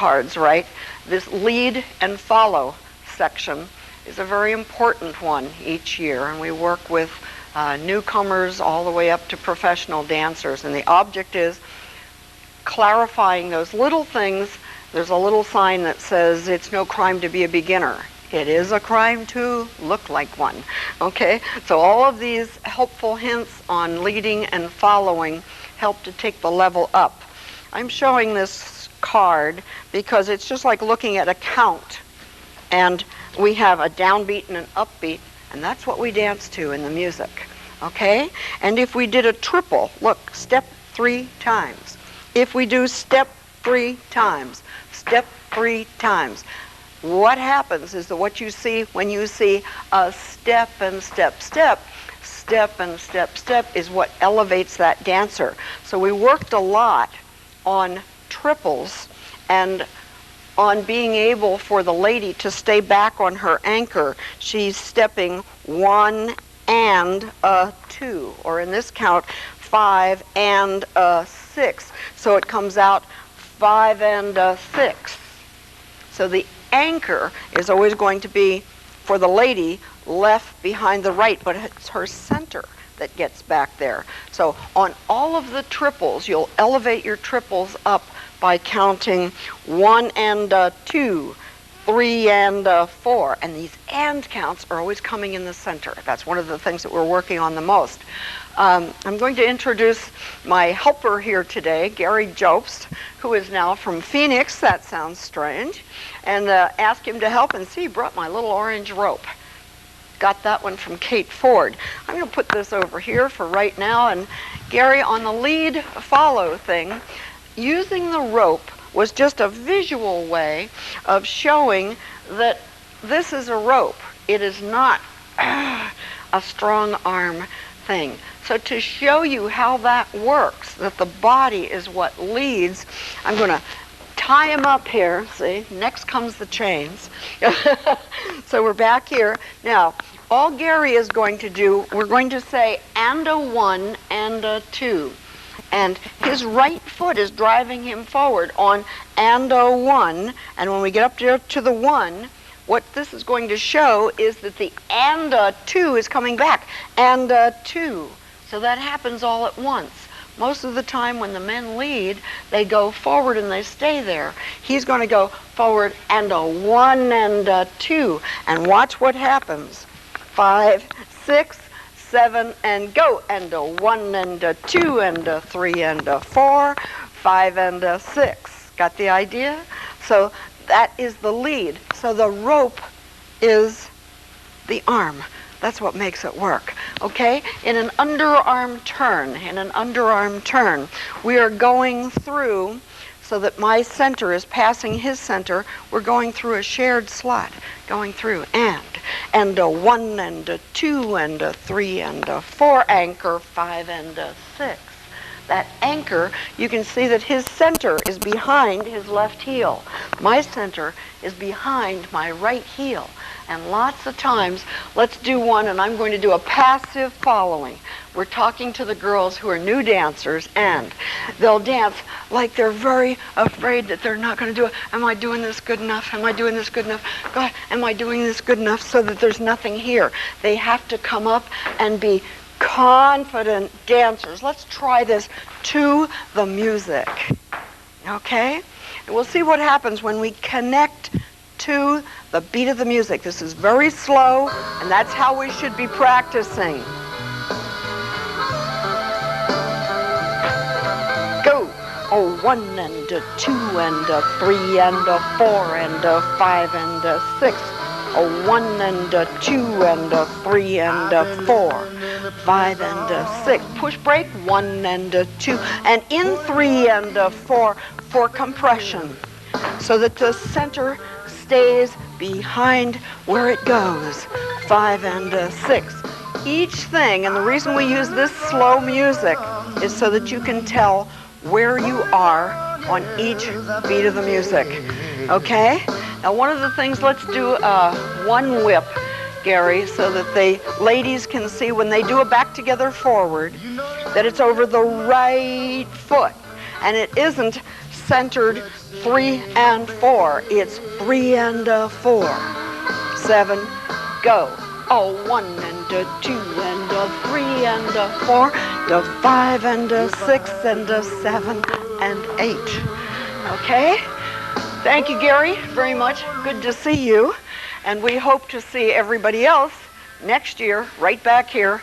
cards, right? This lead and follow section is a very important one each year, and we work with newcomers all the way up to professional dancers, and the object is clarifying those little things. There's a little sign that says it's no crime to be a beginner. It is a crime to look like one. Okay, so all of these helpful hints on leading and following help to take the level up. I'm showing this card because it's just like looking at a count, and we have a downbeat and an upbeat, and that's what we dance to in the music. Okay, and if we did a triple, look, step 3 times. If we do step 3 times, step 3 times, what happens is that what you see when you see a step and step, step, step and step, step is what elevates that dancer. So we worked a lot on triples and on being able for the lady to stay back on her anchor. She's stepping 1 and a 2, or in this count, 5 and a 6. So it comes out 5 and a 6. So the anchor is always going to be, for the lady, left behind the right, but it's her center that gets back there. So on all of the triples, you'll elevate your triples up by counting 1 and 2, 3 and 4. And these and counts are always coming in the center. That's one of the things that we're working on the most. I'm going to introduce my helper here today, Gary Jobst, who is now from Phoenix. That sounds strange. And ask him to help. And see, he brought my little orange rope. Got that one from Kate Ford. I'm going to put this over here for right now. And Gary, on the lead follow thing, using the rope was just a visual way of showing that this is a rope. It is not a strong arm thing. So to show you how that works, that the body is what leads, I'm going to tie him up here. See, next comes the chains. So we're back here. Now, all Gary is going to do, we're going to say and a 1 and a 2. And his right foot is driving him forward on and a 1. And when we get up to the 1, what this is going to show is that the and a 2 is coming back. And a 2. So that happens all at once. Most of the time when the men lead, they go forward and they stay there. He's going to go forward and a 1 and a 2. And watch what happens. 5, 6, 7, and go. And a 1 and a 2 and a 3 and a 4, 5 and a 6. Got the idea? So that is the lead. So the rope is the arm. That's what makes it work, okay? In an underarm turn, we are going through, so that my center is passing his center, we're going through a shared slot, going through and a 1 and a 2 and a 3 and a 4, anchor, 5 and a 6. That anchor, you can see that his center is behind his left heel. My center is behind my right heel. And lots of times, let's do one, and I'm going to do a passive following. We're talking to the girls who are new dancers, and they'll dance like they're very afraid that they're not going to do it. Am I doing this good enough? Am I doing this good enough? God, am I doing this good enough, so that there's nothing here? They have to come up and be confident dancers. Let's try this to the music, okay? And we'll see what happens when we connect to the beat of the music. This is very slow, and that's how we should be practicing. Go! Oh, 1 and a 2 and a 3 and a 4 and a 5 and a 6. A 1 and a 2 and a 3 and a 4, 5 and a 6. Push break, 1 and a 2, and in 3 and a 4 for compression, so that the center stays behind where it goes. 5 and a 6. Each thing, and the reason we use this slow music is so that you can tell where you are on each beat of the music. Okay? Now, one of the things, let's do one whip, Gary, so that the ladies can see when they do a back together forward that it's over the right foot. And it isn't centered 3 and 4. It's 3 and a 4. 7, go. Oh, 1 and a 2 and a 3 and a 4, a 5 and a 6 and a 7 and 8. Okay? Thank you, Gary, very much. Good to see you. And we hope to see everybody else next year right back here